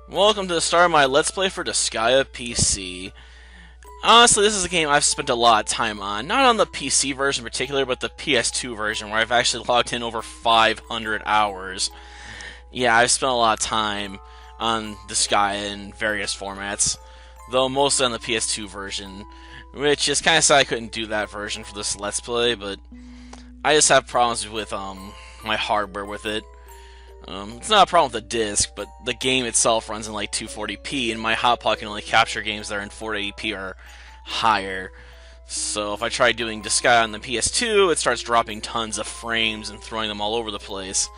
Welcome to the start of my Let's Play for Disgaea PC. Honestly, this is a game I've spent a lot of time on. Not on the PC version in particular, but the PS2 version, where I've actually logged in over 500 hours. Yeah, I've spent a lot of time on Disgaea in various formats, though mostly on the PS2 version, which is kind of sad I couldn't do that version for this Let's Play, but I just have problems with my hardware with it. It's not a problem with the disc, but the game itself runs in like 240p, and my hotpot can only capture games that are in 480p or higher. So if I try doing Disgaea on the PS2, it starts dropping tons of frames and throwing them all over the place.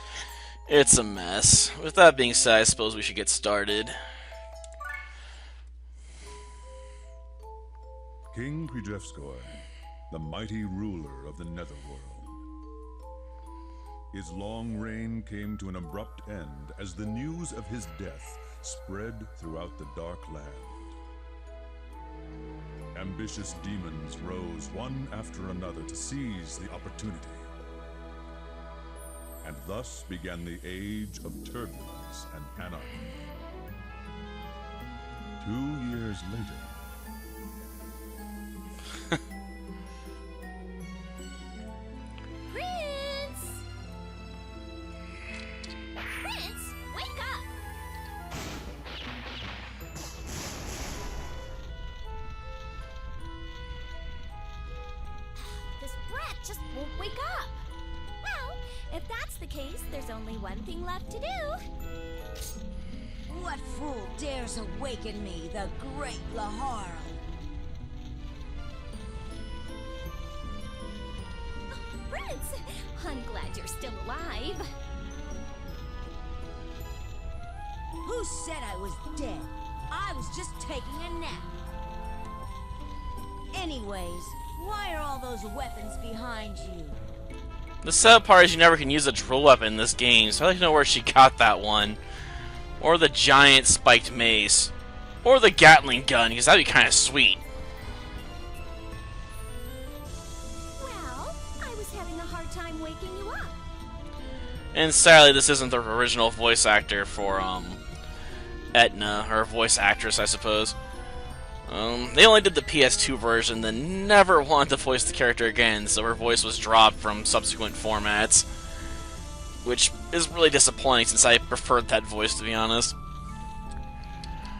It's a mess. With that being said, I suppose we should get started. King Krzyzewskoi, the mighty ruler of the Netherworld. His long reign came to an abrupt end as the news of his death spread throughout the Dark Land. Ambitious demons rose one after another to seize the opportunity. And thus began the age of turbulence and anarchy. 2 years later, just won't wake up. Well, if that's the case, there's only one thing left to do. What fool dares awaken me, the great Lahar? Oh, Prince, I'm glad you're still alive. Who said I was dead? I was just taking a nap. Anyways, why are all those weapons behind you? The sad part is you never can use a drill weapon in this game, so I'd like to know where she got that one. Or the giant spiked mace. Or the Gatling gun, because that'd be kind of sweet. Well, I was having a hard time waking you up. And sadly, this isn't the original voice actor for, Etna, or voice actress, I suppose. They only did the PS2 version, then never wanted to voice the character again, so her voice was dropped from subsequent formats. Which is really disappointing, since I preferred that voice, to be honest.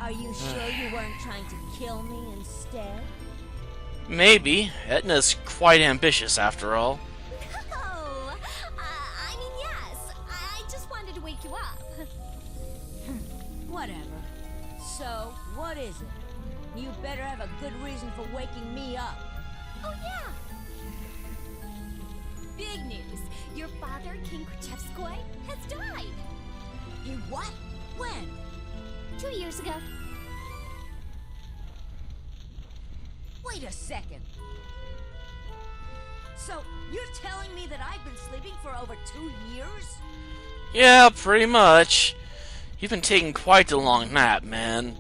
Are you sure you weren't trying to kill me instead? Maybe. Etna's quite ambitious, after all. No! I mean, yes. I just wanted to wake you up. Whatever. So, what is it? You better have a good reason for waking me up. Oh, yeah. Big news. Your father, King Krzyzewskoi, has died. He what? When? 2 years ago. Wait a second. So, you're telling me that I've been sleeping for over 2 years? Yeah, pretty much. You've been taking quite a long nap, man.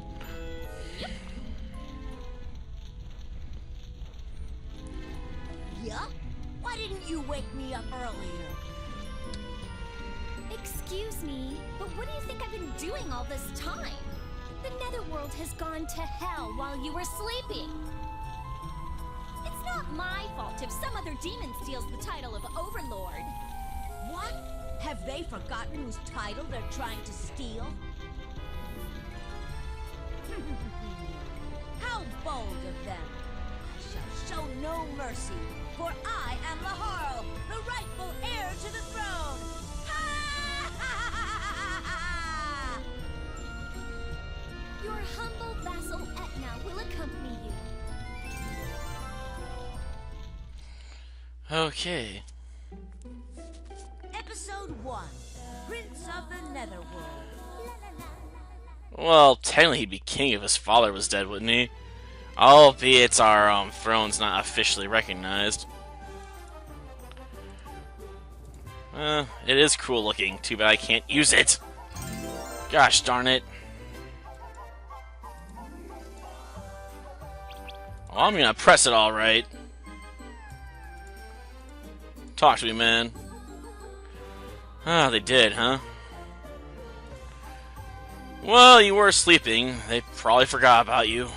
Yup? Why didn't you wake me up earlier? Excuse me, but what do you think I've been doing all this time? The Netherworld has gone to hell while you were sleeping. It's not my fault if some other demon steals the title of Overlord. What? Have they forgotten whose title they're trying to steal? How bold of them! I shall show no mercy, for I am Lahar, the rightful heir to the throne! Your humble vassal Etna will accompany you. Okay. Episode 1, Prince of the Netherworld. Well, technically he'd be king if his father was dead, wouldn't he? Albeit our throne's not officially recognized. It is cool looking. Too bad I can't use it. Gosh darn it. Well, I'm gonna press it all right. Talk to me, man. Ah, they did, huh? Well, you were sleeping. They probably forgot about you.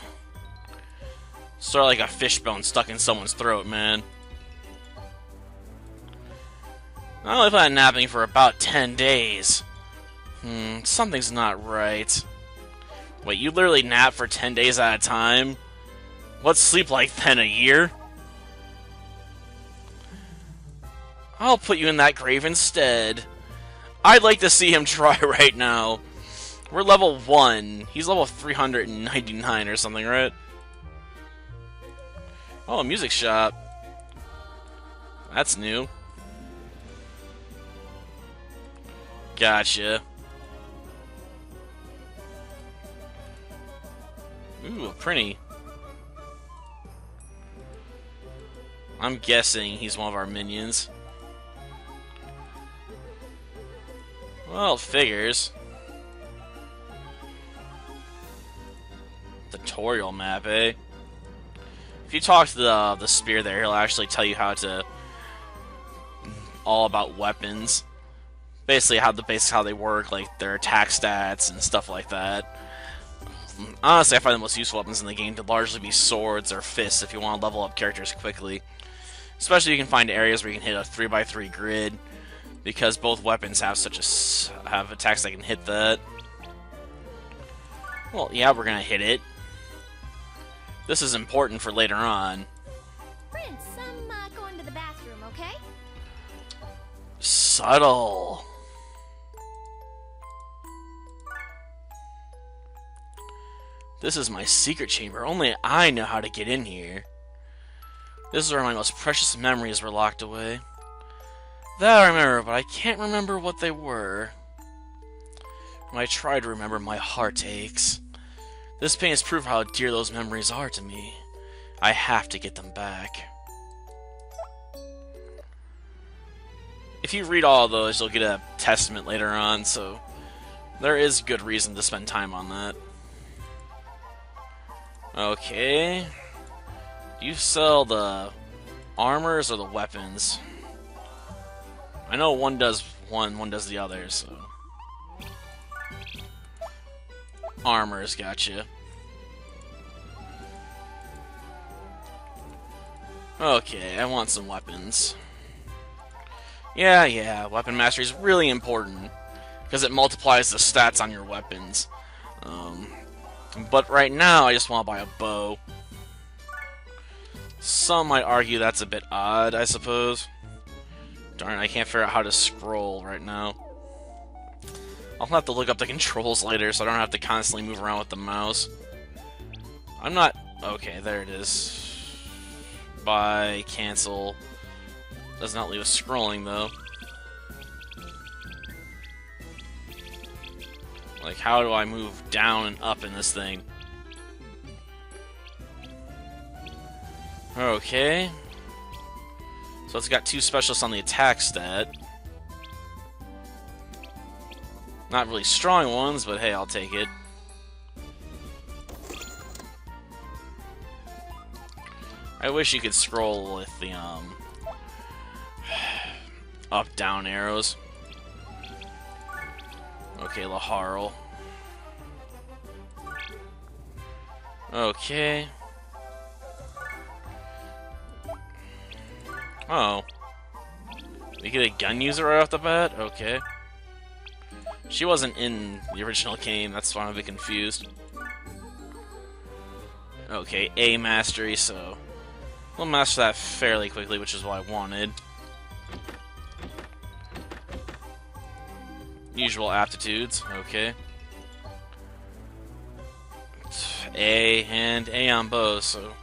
Sort of like a fishbone stuck in someone's throat, man. I only plan on napping for about 10 days. Something's not right. Wait, you literally nap for 10 days at a time? What's sleep like then, a year? I'll put you in that grave instead. I'd like to see him try right now. We're level 1. He's level 399 or something, right? Oh, a music shop. That's new. Gotcha. Ooh, a Prinny. I'm guessing he's one of our minions. Well, it figures. Tutorial map, eh? If you talk to the spear there, he'll actually tell you how to... all about weapons. Basically, how they work, like their attack stats and stuff like that. Honestly, I find the most useful weapons in the game to largely be swords or fists if you want to level up characters quickly. Especially if you can find areas where you can hit a 3x3 grid, because both weapons have have attacks that can hit that. Well, yeah, we're gonna hit it. This is important for later on. Prince, I'm going to the bathroom, okay? Subtle. This is my secret chamber. Only I know how to get in here. This is where my most precious memories were locked away. That I remember, but I can't remember what they were. When I try to remember, my heart aches. This pain is proof how dear those memories are to me. I have to get them back. If you read all of those, you'll get a testament later on, so there is good reason to spend time on that. Okay. Do you sell the armors or the weapons? I know one does one does the other, so... Armors, gotcha. Okay, I want some weapons. Yeah, weapon mastery is really important, because it multiplies the stats on your weapons. But right now, I just want to buy a bow. Some might argue that's a bit odd, I suppose. Darn, I can't figure out how to scroll right now. I'll have to look up the controls later so I don't have to constantly move around with the mouse. I'm not... Okay, there it is. Buy, cancel. Does not leave us scrolling, though. Like, how do I move down and up in this thing? Okay. So it's got 2 specialists on the attack stat. Not really strong ones, but hey, I'll take it. I wish you could scroll with the, up-down arrows. Okay, Laharl. Okay. Oh. We get a gun user right off the bat? Okay. She wasn't in the original game, that's why I'm a bit confused. Okay, A mastery, so... we'll master that fairly quickly, which is what I wanted. Usual aptitudes, okay. A and A on bow, so...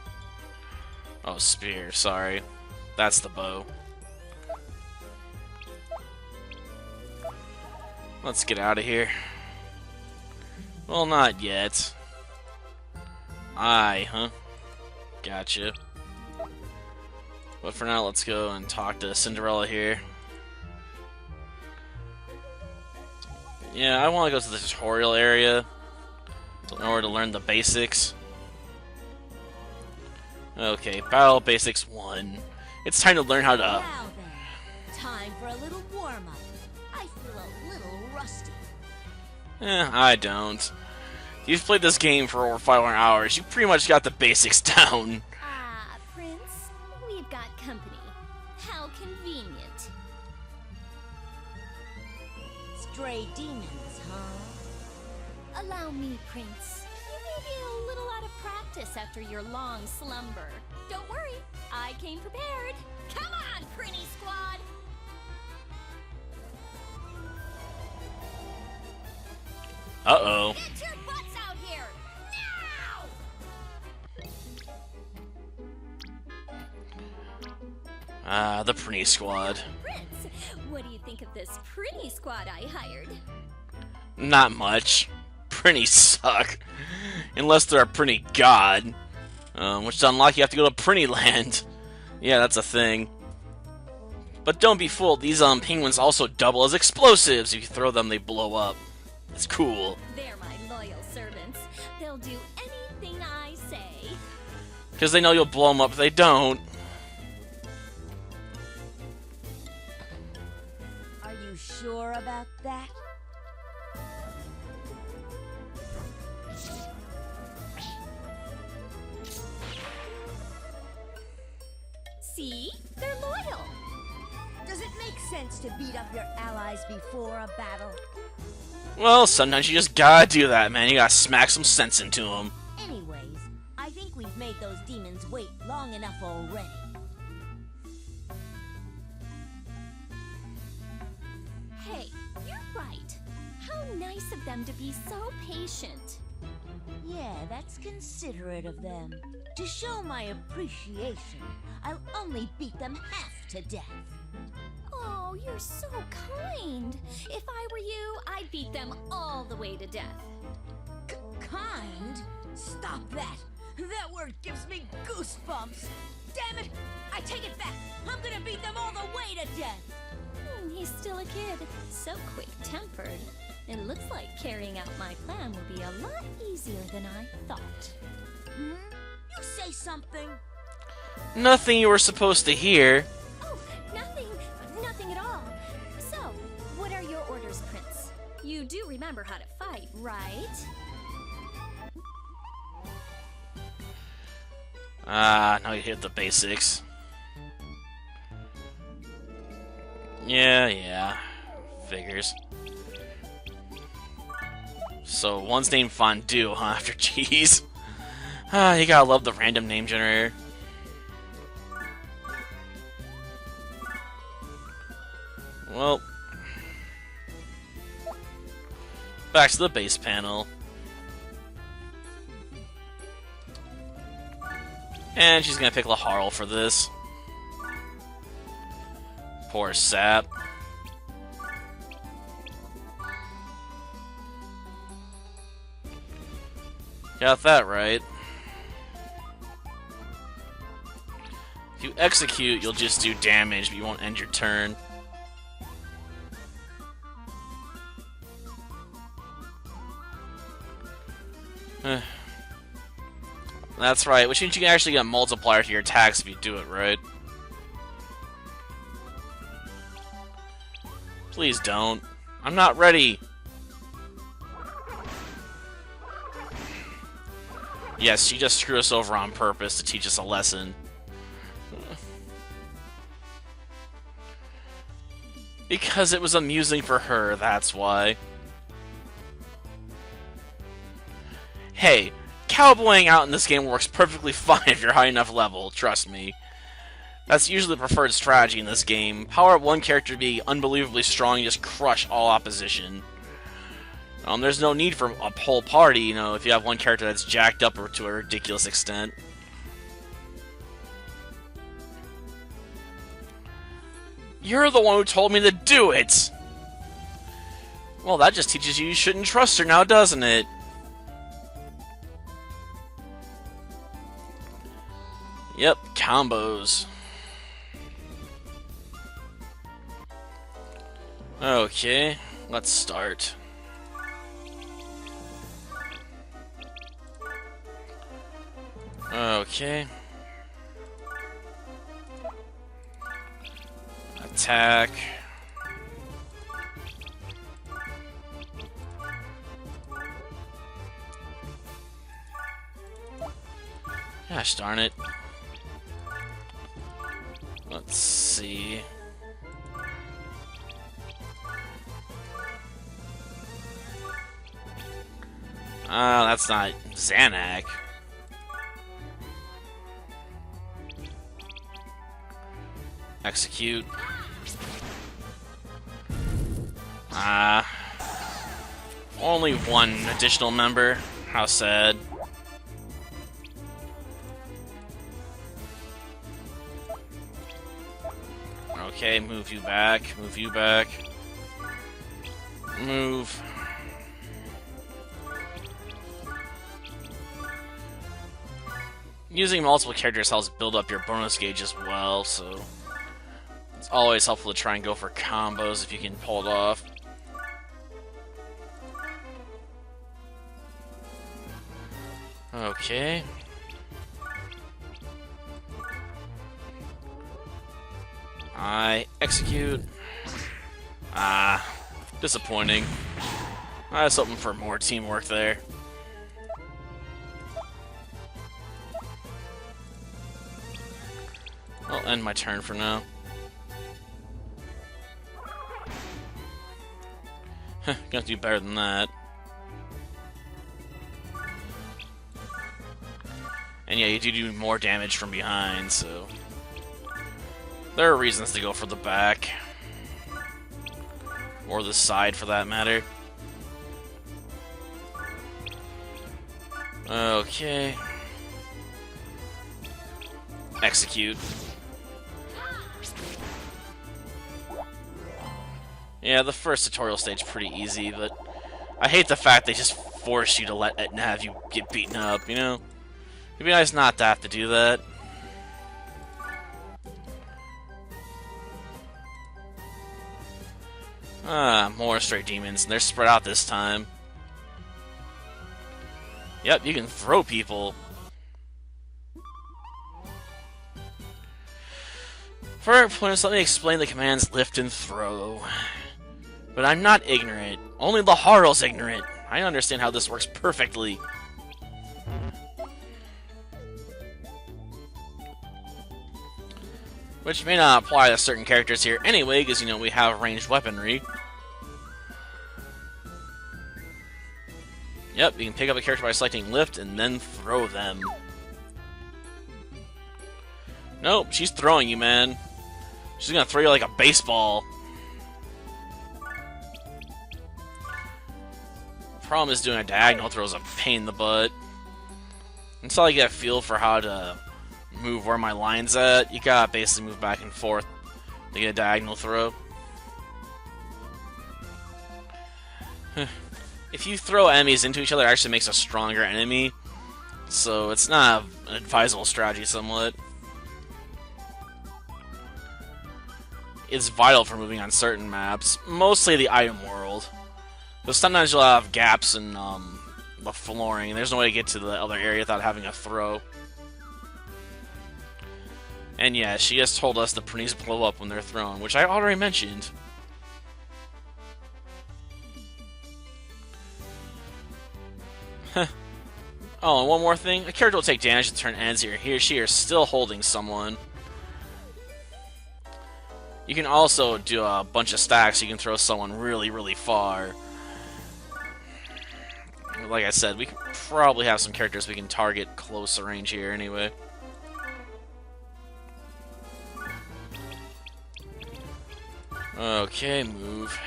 oh, spear, sorry. That's the bow. Let's get out of here. Well, not yet. Huh? Gotcha. But for now, let's go and talk to Cinderella here. Yeah, I want to go to the tutorial area in order to learn the basics. Okay, Battle Basics 1. It's time to learn how to... Now then, time for a little warm-up. I feel a little rusty. I don't. You've played this game for over 500 hours. You pretty much got the basics down. Ah, Prince, we've got company. How convenient. Stray demons, huh? Allow me, Prince. You may be a little out of practice after your long slumber. Don't worry, I came prepared. Come on, Prinny Squad! Uh-oh. Get your butts out here! Now! Ah, the Prinny Squad. Prince, what do you think of this Prinny Squad I hired? Not much. Prinnies suck. Unless they're a Prinny god. Which to unlock you have to go to Prinny Land. Yeah, that's a thing. But don't be fooled, these penguins also double as explosives. If you throw them, they blow up. It's cool. They're my loyal servants. They'll do anything I say. Because they know you'll blow them up if they don't. Are you sure about that? See? They're loyal. Does it make sense to beat up your allies before a battle? Well, sometimes you just gotta do that, man. You gotta smack some sense into them. Anyways, I think we've made those demons wait long enough already. Hey, you're right. How nice of them to be so patient. Yeah, that's considerate of them. To show my appreciation, I'll only beat them half to death. Oh, you're so kind. If I were you, I'd beat them all the way to death. Kind? Stop that! That word gives me goosebumps! Damn it! I take it back! I'm gonna beat them all the way to death! He's still a kid, so quick-tempered. It looks like carrying out my plan will be a lot easier than I thought. Hmm? You say something? Nothing you were supposed to hear. Oh, nothing at all. So, what are your orders, Prince? You do remember how to fight, right? Now you hit the basics. Yeah. Figures. So, one's named Fondue, huh, after cheese? You gotta love the random name generator. Well, back to the base panel. And she's gonna pick Laharl for this. Poor sap. Got that right. If you execute, you'll just do damage, but you won't end your turn. That's right, which means you can actually get a multiplier to your attacks if you do it right. Please don't. I'm not ready. Yes, she just screwed us over on purpose to teach us a lesson. Because it was amusing for her, that's why. Hey, cowboying out in this game works perfectly fine if you're high enough level, trust me. That's usually the preferred strategy in this game. Power up one character to be unbelievably strong and just crush all opposition. There's no need for a whole party, you know, if you have one character that's jacked up to a ridiculous extent. You're the one who told me to do it! Well, that just teaches you shouldn't trust her now, doesn't it? Yep, combos. Okay, let's start. Okay. Attack. Gosh darn it. Let's see. That's not Xanac. Execute. Only one additional member. How sad. Okay, move you back. Move you back. Move. Using multiple characters helps build up your bonus gauge as well, so it's always helpful to try and go for combos if you can pull it off. Okay. I execute. Disappointing. I was hoping for more teamwork there. I'll end my turn for now. Gonna do better than that. And yeah, you do more damage from behind, so there are reasons to go for the back. Or the side, for that matter. Okay. Execute. Yeah, the first tutorial stage is pretty easy, but I hate the fact they just force you to let Etna have you get beaten up, you know? It'd be nice not to have to do that. More stray demons, and they're spread out this time. Yep, you can throw people. For our opponents, let me explain the commands lift and throw. But I'm not ignorant. Only the Harl's ignorant. I understand how this works perfectly. Which may not apply to certain characters here anyway, because, you know, we have ranged weaponry. Yep, you can pick up a character by selecting lift and then throw them. Nope, she's throwing you, man. She's gonna throw you like a baseball. Problem is doing a diagonal throw is a pain in the butt. Until I get a feel for how to move where my line's at, you gotta basically move back and forth to get a diagonal throw. If you throw enemies into each other, it actually makes a stronger enemy. So it's not an advisable strategy somewhat. It's vital for moving on certain maps, mostly the item world. Because sometimes you'll have gaps in the flooring, and there's no way to get to the other area without having a throw. And yeah, she just told us the ponies blow up when they're thrown, which I already mentioned. Oh, and one more thing. A character will take damage the turn ends here. He or she are still holding someone. You can also do a bunch of stacks so you can throw someone really, really far. Like I said, we could probably have some characters we can target closer range here anyway. Okay, move.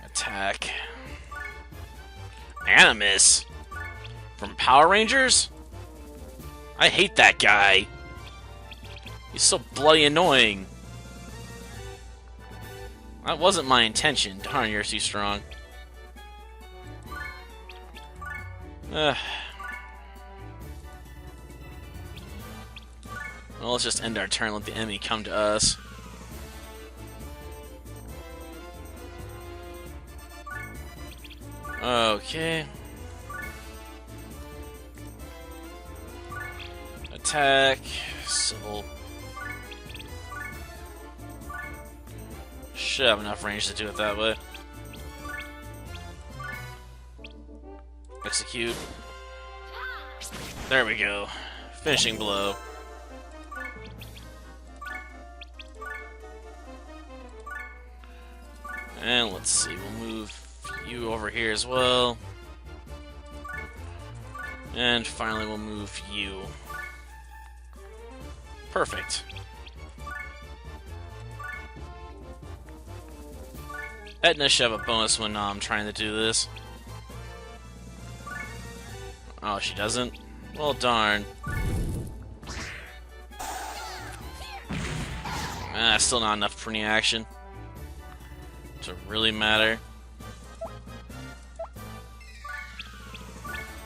Attack. Animus? From Power Rangers? I hate that guy. He's so bloody annoying. That wasn't my intention. Darn, you're too strong. Well, let's just end our turn and let the enemy come to us. Okay. Attack. Civil. Should have enough range to do it that way. Execute. There we go. Finishing blow. And let's see, we'll move you over here as well. And finally we'll move you. Perfect. Etna should have a bonus when I'm trying to do this. Oh, she doesn't? Well, darn. Still not enough printing action to really matter.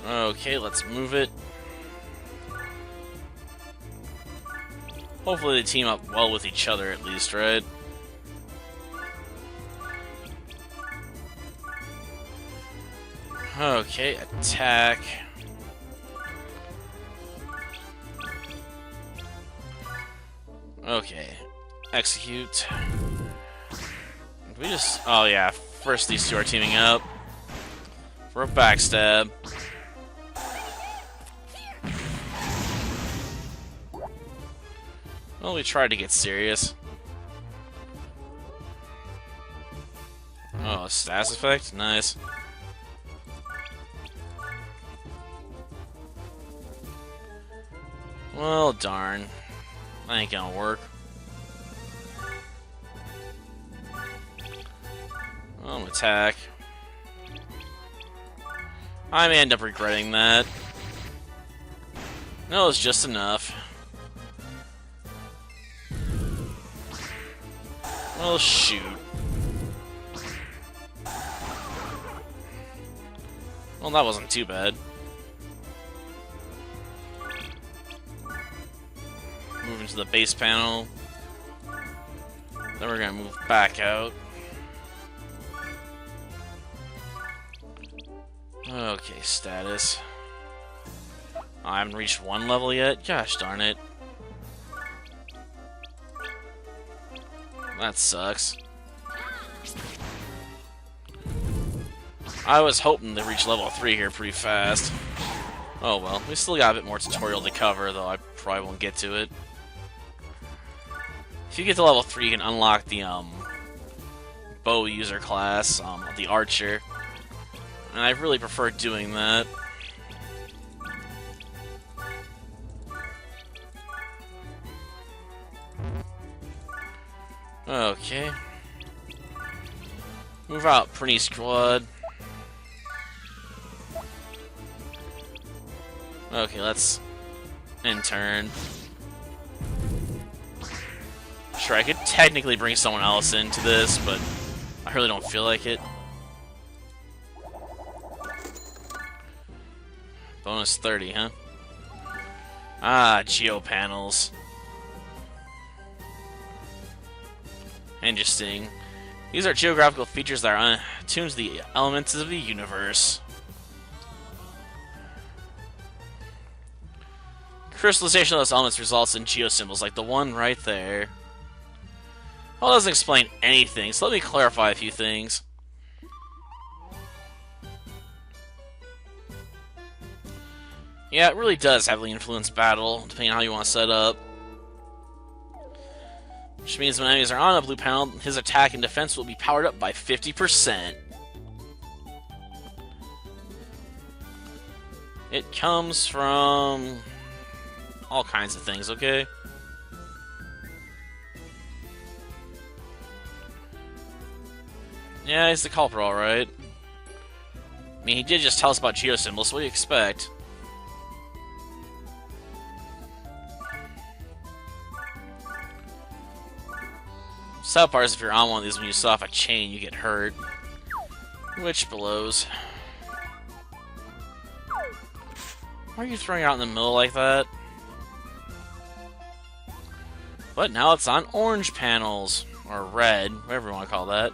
Okay, let's move it. Hopefully they team up well with each other at least, right? Okay, attack. Okay, execute. We just... Oh yeah, first these two are teaming up for a backstab. Well, we tried to get serious. Oh, status effect? Nice. Well, darn. That ain't gonna work. Attack. I may end up regretting that. No, it's just enough. Well, shoot. Well, that wasn't too bad. Move into the base panel. Then we're gonna move back out. Okay, status. I haven't reached 1 level yet? Gosh darn it. That sucks. I was hoping to reach level 3 here pretty fast. Oh well, we still got a bit more tutorial to cover, though I probably won't get to it. If you get to level 3, you can unlock the bow user class, the archer. And I really prefer doing that. Okay. Move out, Prinny Squad. Okay, let's end turn. Sure, I could technically bring someone else into this, but I really don't feel like it. Bonus 30, huh? Ah, geopanels. Interesting. These are geographical features that are attuned to the elements of the universe. Crystallization of those elements results in geosymbols, like the one right there. Well, it doesn't explain anything, so let me clarify a few things. Yeah, it really does heavily influence battle, depending on how you want to set up. Which means when enemies are on a blue panel, his attack and defense will be powered up by 50%. It comes from all kinds of things, okay? Yeah, he's the culprit, alright. I mean, he did just tell us about geosymbols, so what do you expect? Sad part is if you're on one of these, when you set off a chain, you get hurt. Which blows. Why are you throwing it out in the middle like that? But now it's on orange panels. Or red, whatever you want to call that.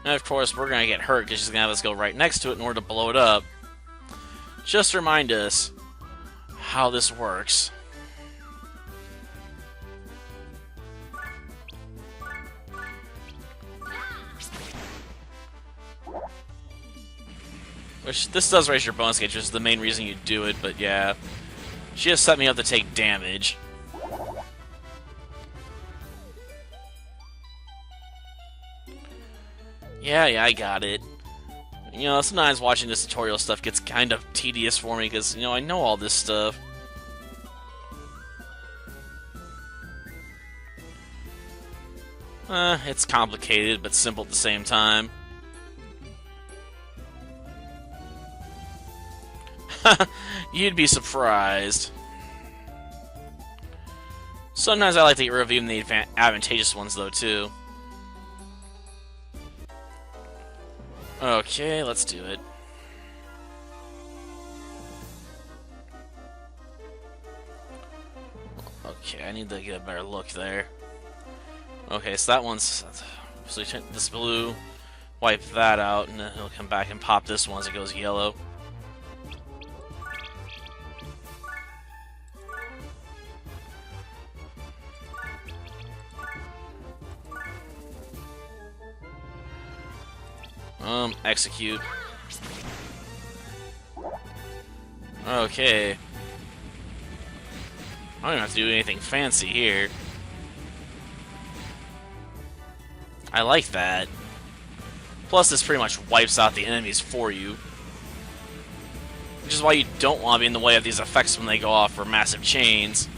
And of course, we're going to get hurt because she's going to have us go right next to it in order to blow it up. Just to remind us how this works. Which, this does raise your bonus gauge, which is the main reason you do it, but yeah. She has set me up to take damage. Yeah, I got it. You know, sometimes watching this tutorial stuff gets kind of tedious for me, because, you know, I know all this stuff. It's complicated, but simple at the same time. You'd be surprised. Sometimes I like to review the advantageous ones, though, too. Okay, let's do it. Okay, I need to get a better look there. Okay, so that one's... So you take this blue, wipe that out, and then he'll come back and pop this one as it goes yellow. Execute. Okay. I don't have to do anything fancy here. I like that. Plus, this pretty much wipes out the enemies for you. Which is why you don't want to be in the way of these effects when they go off for massive chains.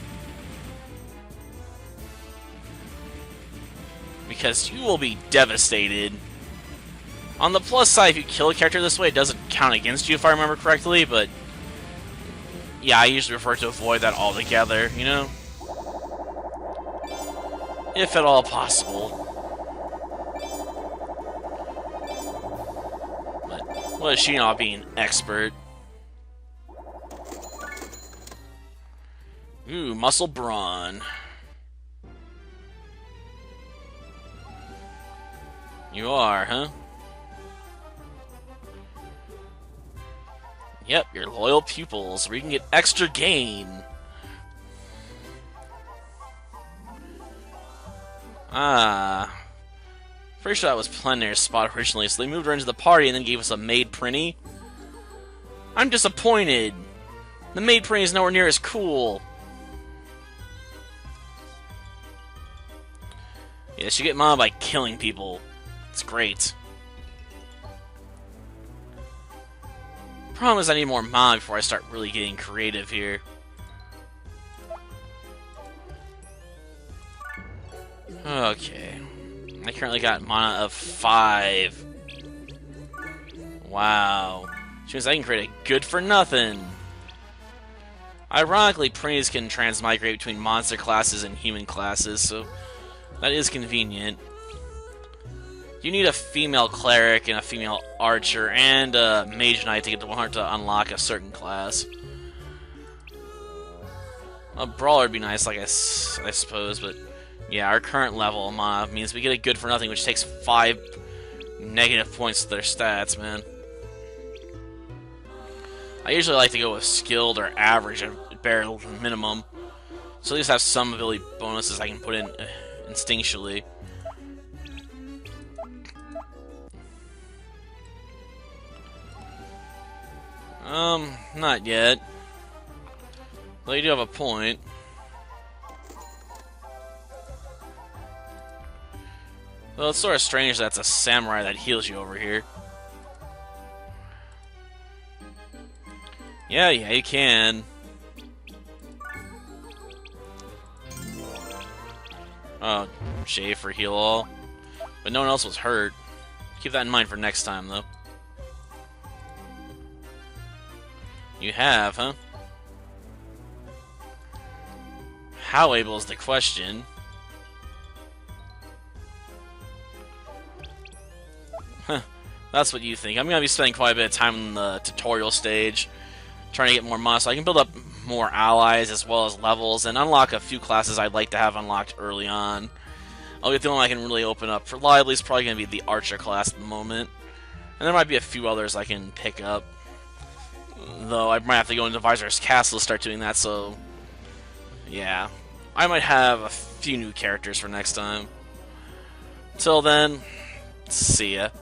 Because you will be devastated. On the plus side, if you kill a character this way, it doesn't count against you, if I remember correctly, but... Yeah, I usually prefer to avoid that altogether, you know? If at all possible. But what is she not being expert? Ooh, muscle brawn. You are, huh? Yep, your loyal pupils, where you can get extra gain. Ah. Pretty sure that was Plenar's spot originally, so they moved her into the party and then gave us a maid Prinny. I'm disappointed. The maid Prinny is nowhere near as cool. Yes, you get mana by killing people. It's great. Problem is I need more mana before I start really getting creative here. Okay. I currently got mana of 5. Wow. Which means I can create a good for nothing. Ironically, Prinnies can transmigrate between monster classes and human classes, so that is convenient. You need a female cleric and a female archer and a mage knight to get the 100 to unlock a certain class. A brawler would be nice, like I suppose, but yeah, our current level of mana means we get a good for nothing, which takes 5 negative points to their stats, man. I usually like to go with skilled or average at bare minimum, so at least have some ability bonuses I can put in instinctually. Not yet. Though you do have a point. Well, it's sort of strange that's a samurai that heals you over here. Yeah, you can. Oh, shave for heal all. But no one else was hurt. Keep that in mind for next time, though. You have, huh? How able is the question? Huh. That's what you think. I'm going to be spending quite a bit of time in the tutorial stage, trying to get more mana so I can build up more allies as well as levels, and unlock a few classes I'd like to have unlocked early on. I'll get the one I can really open up reliably is probably going to be the Archer class at the moment. And there might be a few others I can pick up. Though I might have to go into Visor's Castle to start doing that, so... yeah. I might have a few new characters for next time. Till then, see ya.